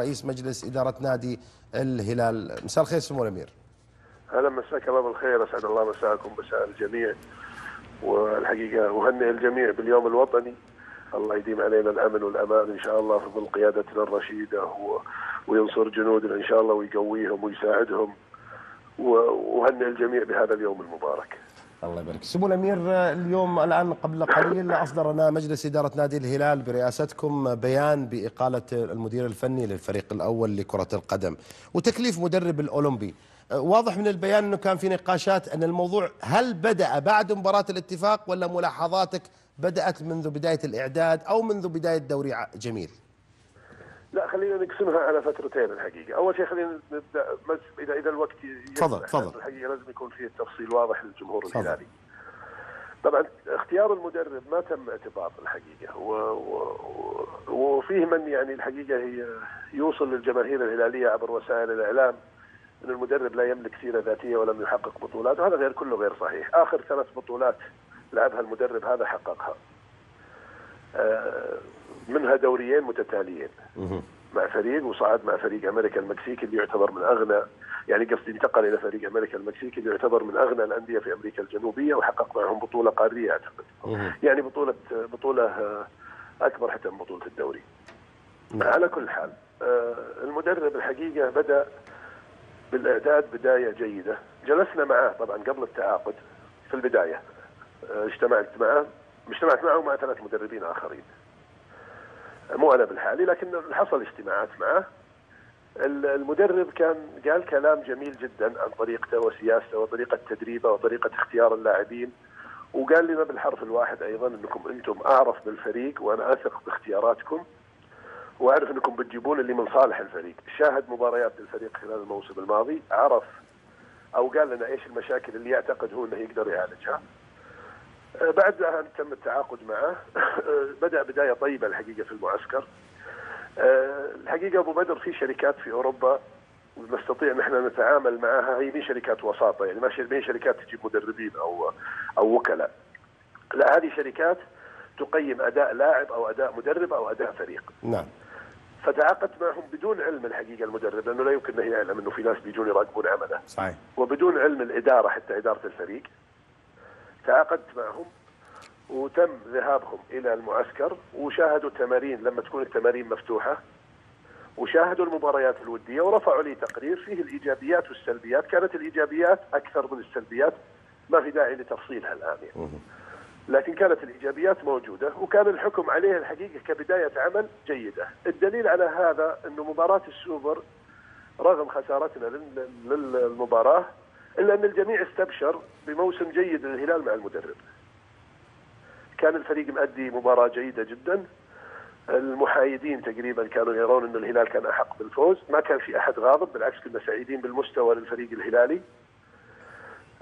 رئيس مجلس إدارة نادي الهلال. مساء الخير سمو الأمير. اهلا، مساك الله بالخير، اسعد الله مساكم مساء الجميع. والحقيقه اهنئ الجميع باليوم الوطني، الله يديم علينا الامن والامان ان شاء الله في ظل قيادتنا الرشيده وينصر جنودنا ان شاء الله ويقويهم ويساعدهم، واهنئ الجميع بهذا اليوم المبارك. الله يبارك. سمو الأمير، اليوم الآن قبل قليل أصدرنا مجلس إدارة نادي الهلال برئاستكم بيان بإقالة المدير الفني للفريق الأول لكرة القدم وتكليف مدرب الأولمبي. واضح من البيان أنه كان في نقاشات أن الموضوع هل بدأ بعد مباراة الاتفاق ولا ملاحظاتك بدأت منذ بداية الإعداد أو منذ بداية دوري جميل؟ لا، خلينا نقسمها على فترتين الحقيقه. اول شيء خلينا نبدا اذا الوقت تفضل. الحقيقه لازم يكون فيه تفصيل واضح للجمهور الهلالي. طبعا اختيار المدرب ما تم اعتبار الحقيقه، وفيه من يعني الحقيقه هي يوصل للجماهير الهلاليه عبر وسائل الاعلام ان المدرب لا يملك سيره ذاتيه ولم يحقق بطولات، وهذا كله غير صحيح. اخر 3 بطولات لعبها المدرب هذا حققها، منها دوريين متتاليين مع فريق، وصعد مع فريق امريكا المكسيكي اللي يعتبر من اغنى، يعني قصدي انتقل الى فريق امريكا المكسيكي اللي يعتبر من اغنى الانديه في امريكا الجنوبيه، وحقق معهم بطوله قاريه اعتقد. يعني بطوله اكبر حتى من بطوله الدوري. على كل حال المدرب الحقيقه بدا بالاعداد بدايه جيده. جلسنا معه طبعا قبل التعاقد في البدايه، اجتمعت معه ومع 3 مدربين اخرين، مو انا بالحالي، لكن حصل اجتماعات معه. المدرب قال كلام جميل جدا عن طريقته وسياسته وطريقه تدريبه وطريقه اختيار اللاعبين، وقال لنا بالحرف الواحد ايضا انكم انتم اعرف بالفريق وانا اثق باختياراتكم واعرف انكم بتجيبون اللي من صالح الفريق. شاهد مباريات الفريق خلال الموسم الماضي، عرف او قال لنا ايش المشاكل اللي يعتقد هو انه يقدر يعالجها. بعدها تم التعاقد معه. بدأ بداية طيبة الحقيقة في المعسكر. الحقيقة أبو بدر في شركات في أوروبا نستطيع نحن نتعامل معها، هي مش شركات وساطة، يعني ما هي شركات تجيب مدربين أو وكلاء، لا، هذه شركات تقيم أداء لاعب أو أداء مدرب أو أداء فريق. نعم. فتعاقدت معهم بدون علم الحقيقة المدرب، لأنه لا يمكن أن يعلم أنه في ناس بيجون يراقبون عمله. صحيح. وبدون علم الإدارة حتى إدارة الفريق. تعاقدت معهم وتم ذهابهم إلى المعسكر وشاهدوا التمارين لما تكون التمارين مفتوحة، وشاهدوا المباريات الودية، ورفعوا لي تقرير فيه الإيجابيات والسلبيات. كانت الإيجابيات أكثر من السلبيات، ما في داعي لتفصيلها الآن يعني. لكن كانت الإيجابيات موجودة، وكان الحكم عليها الحقيقة كبداية عمل جيدة. الدليل على هذا أنه مباراة السوبر رغم خسارتنا للمباراة إلا أن الجميع استبشر بموسم جيد للهلال مع المدرب. كان الفريق مؤدي مباراة جيدة جدا، المحايدين تقريبا كانوا يرون أن الهلال كان أحق بالفوز، ما كان في أحد غاضب، بالعكس كنا سعيدين بالمستوى للفريق الهلالي.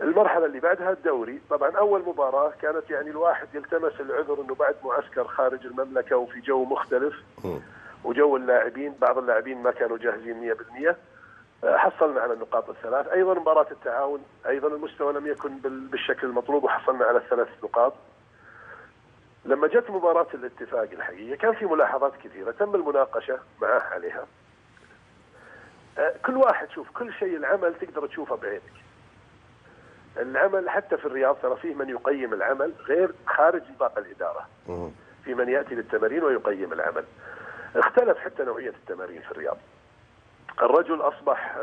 المرحلة اللي بعدها الدوري، طبعا أول مباراة كانت يعني الواحد يلتمس العذر أنه بعد معسكر خارج المملكة وفي جو مختلف وجو اللاعبين، بعض اللاعبين ما كانوا جاهزين 100%. حصلنا على النقاط ال3. أيضا مباراة التعاون أيضا المستوى لم يكن بالشكل المطلوب وحصلنا على ال3 نقاط. لما جت مباراة الاتفاق الحقيقة كان في ملاحظات كثيرة تم المناقشة معه عليها. كل واحد شوف كل شيء العمل تقدر تشوفه بعينك. العمل حتى في الرياض ترى فيه من يقيم العمل غير خارج نطاق الإدارة. في من يأتي للتمارين ويقيم العمل. اختلف حتى نوعية التمارين في الرياض. الرجل أصبح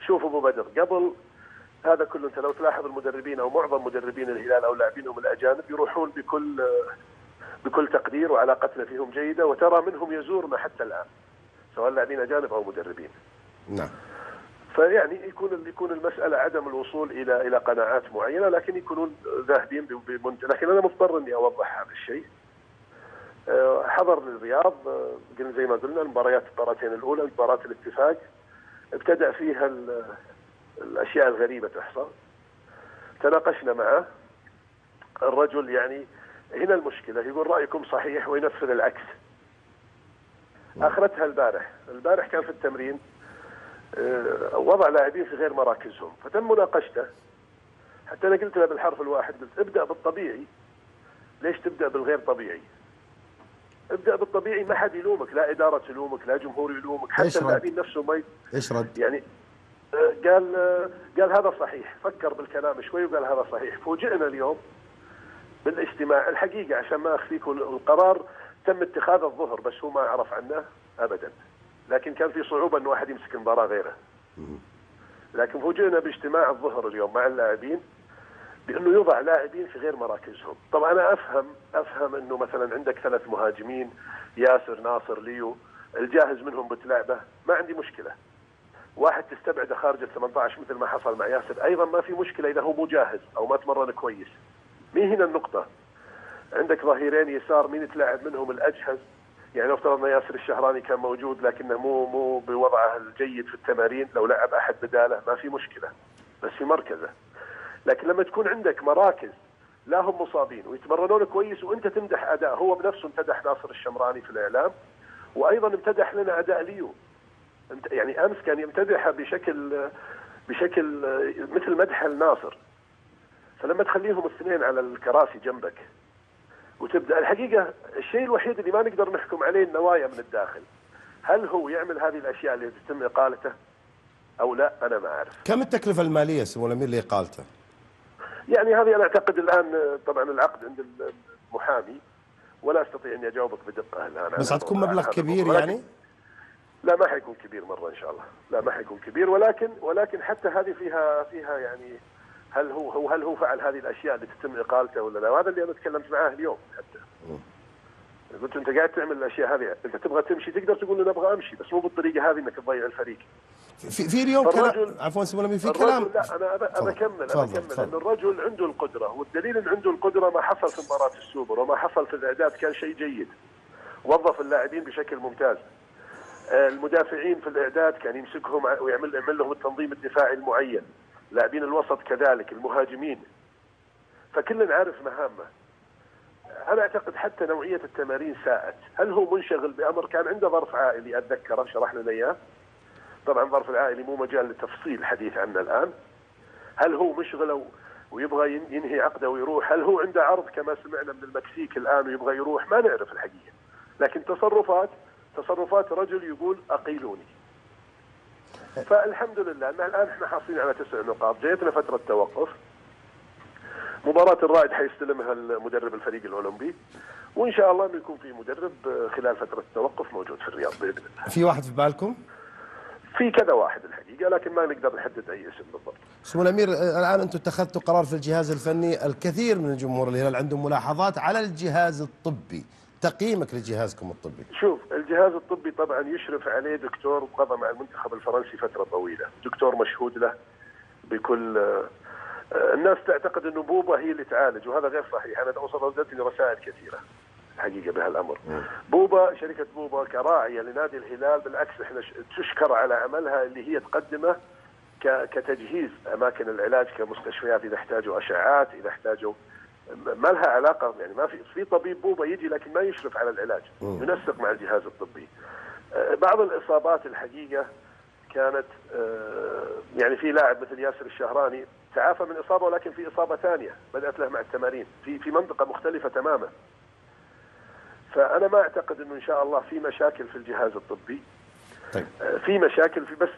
شوف أبو بدر قبل هذا كله، أنت لو تلاحظ المدربين أو معظم مدربين الهلال أو لاعبينهم الأجانب يروحون بكل تقدير وعلاقتنا فيهم جيدة، وترى منهم يزورنا حتى الآن سواء لاعبين أجانب أو مدربين. نعم. فيعني يكون المسألة عدم الوصول إلى قناعات معينة، لكن يكونون ذاهبين لكن أنا مضطر إني أوضح هذا الشيء. حضر للرياض، قلنا زي ما قلنا المباراتين الأولى، مباراة الاتفاق ابتدأ فيها الأشياء الغريبة تحصل. تناقشنا معه. الرجل يعني هنا المشكلة، يقول رأيكم صحيح وينفذ العكس. آخرتها البارح كان في التمرين وضع لاعبين في غير مراكزهم، فتم مناقشته. حتى أنا قلت له بالحرف الواحد، قلت ابدأ بالطبيعي، ليش تبدأ بالغير طبيعي؟ ابدا بالطبيعي، ما حد يلومك، لا اداره تلومك، لا جمهور يلومك، حتى اللاعبين نفسهم ما ايش رد؟ يعني قال هذا صحيح، فكر بالكلام شوي وقال هذا صحيح. فوجئنا اليوم بالاجتماع الحقيقه عشان ما اخفيكم، القرار تم اتخاذه الظهر بس هو ما عرف عنه ابدا، لكن كان في صعوبه انه واحد يمسك المباراه غيره. لكن فوجئنا باجتماع الظهر اليوم مع اللاعبين بانه يوضع لاعبين في غير مراكزهم. طبعا انا افهم انه مثلا عندك 3 مهاجمين، ياسر، ناصر، ليو، الجاهز منهم بتلعبه ما عندي مشكله. واحد تستبعده خارج ال 18 مثل ما حصل مع ياسر ايضا ما في مشكله اذا هو مو جاهز او ما تمرن كويس. مين هنا النقطه؟ عندك ظهيرين يسار، مين تلعب منهم الاجهز؟ يعني لو افترضنا ياسر الشهراني كان موجود لكنه مو بوضعه الجيد في التمارين، لو لعب احد بداله ما في مشكله بس في مركزه. لكن لما تكون عندك مراكز لا هم مصابين ويتمرنون كويس وانت تمدح اداء، هو بنفسه امتدح ناصر الشمراني في الاعلام وايضا امتدح لنا اداء ليو. يعني امس كان يمتدحها بشكل مثل مدح الناصر. فلما تخليهم الاثنين على الكراسي جنبك وتبدا، الحقيقه الشيء الوحيد اللي ما نقدر نحكم عليه النوايا من الداخل، هل هو يعمل هذه الاشياء اللي تتم اقالته او لا؟ انا ما اعرف. كم التكلفه الماليه سمو الامير لاقالته؟ يعني هذه انا اعتقد الان طبعا العقد عند المحامي ولا استطيع اني اجاوبك بدقه الان. بس حتكون مبلغ كبير يعني؟ لا ما حيكون كبير مره ان شاء الله، لا ما حيكون كبير، ولكن حتى هذه فيها يعني هل هو فعل هذه الاشياء اللي تتم اقالته ولا لا؟ وهذا اللي انا تكلمت معاه اليوم حتى. قلت انت قاعد تعمل الاشياء هذه، انت تبغى تمشي تقدر تقول له ابغى امشي بس مو بالطريقه هذه انك تضيع الفريق. في اليوم كلام، عفوا سمو الامير، في كلام. لا انا بكمل ان الرجل عنده القدره، والدليل ان عنده القدره ما حصل في مباراه السوبر وما حصل في الاعداد كان شيء جيد. وظف اللاعبين بشكل ممتاز. المدافعين في الاعداد كان يمسكهم ويعمل لهم التنظيم الدفاعي المعين. لاعبين الوسط كذلك، المهاجمين. فكل عارف مهامه. انا اعتقد حتى نوعيه التمارين ساءت. هل هو منشغل بامر؟ كان عنده ظرف عائلي اتذكره شرح لنا اياه. طبعا الظرف العائلي مو مجال للتفصيل الحديث عنه الان. هل هو مشغل ويبغى ينهي عقده ويروح؟ هل هو عنده عرض كما سمعنا من المكسيك الان ويبغى يروح؟ ما نعرف الحقيقه. لكن تصرفات رجل يقول اقيلوني. فالحمد لله ان الان احنا حاصلين على 9 نقاط، جايتنا فتره توقف. مباراة الرائد حيستلمها المدرب الفريق الاولمبي، وان شاء الله انه يكون في مدرب خلال فترة التوقف موجود في الرياض باذن الله. في واحد في بالكم؟ في كذا واحد الحقيقة، لكن ما نقدر نحدد اي اسم بالضبط. سمو الامير، الان انتم اتخذتوا قرار في الجهاز الفني، الكثير من الجمهور الهلال عندهم ملاحظات على الجهاز الطبي، تقييمك لجهازكم الطبي؟ شوف، الجهاز الطبي طبعا يشرف عليه دكتور قضى مع المنتخب الفرنسي فترة طويلة، دكتور مشهود له بكل. الناس تعتقد انه بوبا هي اللي تعالج، وهذا غير صحيح. انا وصلتني رسائل كثيره حقيقه بهالامر. بوبا، شركه بوبا كراعيه لنادي الهلال بالعكس احنا تشكر على عملها اللي هي تقدمه كتجهيز اماكن العلاج كمستشفيات اذا احتاجوا اشعاعات، اذا احتاجوا. ما لها علاقه، يعني ما في طبيب بوبا يجي لكن ما يشرف على العلاج، ينسق مع الجهاز الطبي. بعض الاصابات الحقيقه كانت يعني في لاعب مثل ياسر الشهراني تعافى من إصابة، ولكن في إصابة ثانية بدأت له مع التمارين في منطقة مختلفة تماما. فأنا ما أعتقد أنه إن شاء الله في مشاكل في الجهاز الطبي. طيب. في مشاكل بس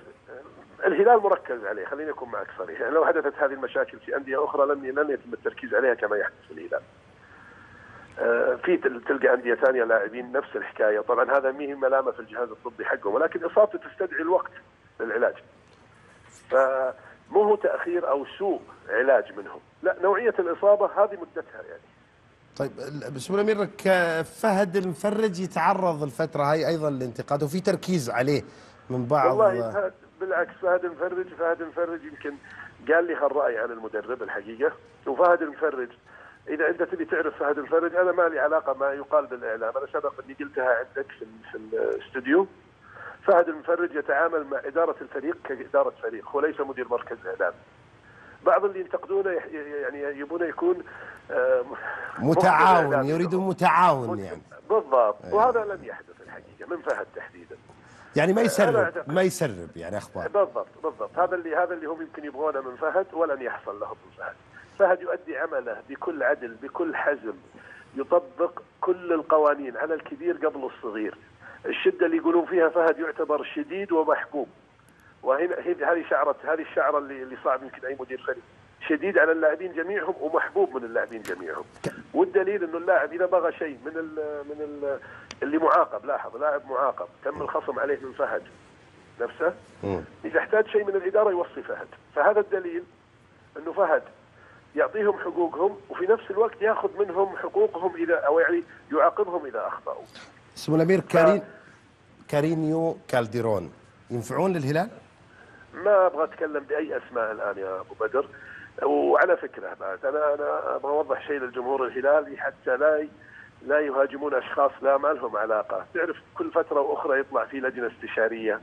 الهلال مركز عليه، خليني أكون معك صريح. يعني لو حدثت هذه المشاكل في أندية أخرى لن يتم التركيز عليها كما يحدث في الهلال. في تلقى أندية ثانية لاعبين نفس الحكاية. طبعا هذا مهم ملامة في الجهاز الطبي حقهم، ولكن إصابته تستدعي الوقت للعلاج. مو هو تأخير أو سوء علاج منهم، لا، نوعية الإصابة هذه مدتها يعني. طيب سمو الأمير، فهد المفرج يتعرض الفترة هاي أيضا لانتقاد وفي تركيز عليه من بعض. والله بالعكس، فهد المفرج يمكن قال لي هالرأي عن المدرب الحقيقة. وفهد المفرج إذا أنت تبي تعرف فهد المفرج، أنا ما لي علاقة ما يقال بالإعلام، أنا سبق أني قلتها عندك في الاستوديو. فهد المفرج يتعامل مع إدارة الفريق كإدارة فريق، هو ليس مدير مركز إعلام. بعض اللي ينتقدونه يعني يبونه يكون متعاون، يريد متعاون يعني. بالضبط. وهذا لم يحدث الحقيقة من فهد تحديدا. يعني ما يسرب يعني أخبار. بالضبط. هذا اللي هم يمكن يبغونه من فهد، ولن يحصل له من فهد. فهد يؤدي عمله بكل عدل بكل حزم، يطبق كل القوانين على الكبير قبل الصغير. الشده اللي يقولون فيها فهد يعتبر شديد ومحبوب، وهنا هذه الشعره اللي صعب يمكن اي مدير فني. شديد على اللاعبين جميعهم ومحبوب من اللاعبين جميعهم. والدليل انه اللاعب اذا بغى شيء من اللي معاقب، لاحظ لاعب معاقب تم الخصم عليه من فهد نفسه، اذا احتاج شيء من الاداره يوصي فهد. فهذا الدليل انه فهد يعطيهم حقوقهم وفي نفس الوقت ياخذ منهم حقوقهم اذا او يعني يعاقبهم اذا اخطاوا. سمو الامير كارينيو كالديرون ينفعون للهلال؟ ما ابغى اتكلم باي اسماء الان يا ابو بدر. وعلى فكره بعد انا ابغى اوضح شيء للجمهور الهلالي حتى لا يهاجمون اشخاص لا ما لهم علاقه. تعرف كل فتره واخرى يطلع في لجنه استشاريه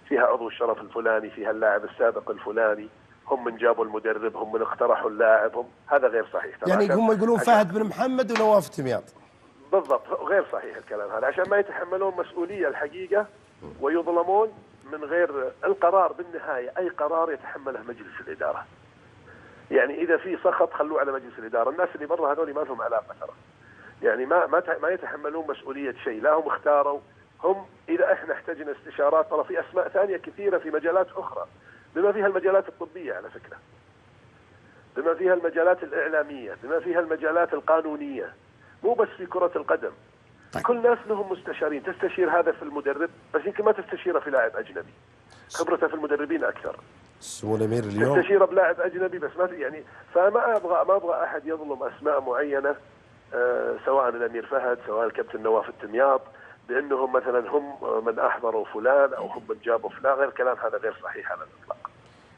فيها عضو الشرف الفلاني، فيها اللاعب السابق الفلاني، هم من جابوا المدرب، هم من اقترحوا اللاعب، هذا غير صحيح. يعني هم يقولون فهد بن محمد ونواف تمياط. بالضبط، غير صحيح الكلام هذا، عشان ما يتحملون مسؤوليه الحقيقه ويظلمون من غير القرار. بالنهايه اي قرار يتحمله مجلس الاداره. يعني اذا في سخط خلوه على مجلس الاداره، الناس اللي برا هذول ما لهم علاقه ترى. يعني ما يتحملون مسؤوليه شيء، لا هم اختاروا. هم اذا احنا احتجنا استشارات ترى في اسماء ثانيه كثيره في مجالات اخرى، بما فيها المجالات الطبيه على فكره، بما فيها المجالات الاعلاميه، بما فيها المجالات القانونيه، مو بس في كره القدم. كل ناس لهم مستشارين، تستشير هذا في المدرب بس يمكن ما تستشيره في لاعب اجنبي، خبرته في المدربين اكثر. سمو الامير اليوم تستشيره بلاعب اجنبي بس ما في يعني. فما ابغى احد يظلم اسماء معينه، سواء الامير فهد سواء الكابتن نواف التمياط، بانهم مثلا هم من احضروا فلان او هم من جابوا فلان. غير الكلام هذا غير صحيح على الاطلاق.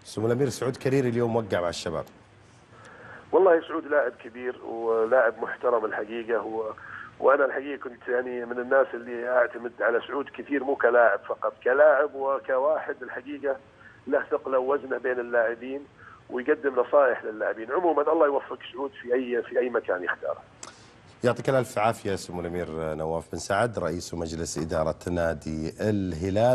سمو الامير سعود كريري اليوم وقع مع الشباب. والله سعود لاعب كبير ولاعب محترم الحقيقه. وانا الحقيقه كنت يعني من الناس اللي اعتمد على سعود كثير، مو كلاعب فقط، كلاعب وكواحد الحقيقه له ثقله ووزنه بين اللاعبين ويقدم نصائح للاعبين. عموما الله يوفق سعود في اي مكان يختاره. يعطيك الف عافيه سمو الامير نواف بن سعد رئيس مجلس اداره نادي الهلال.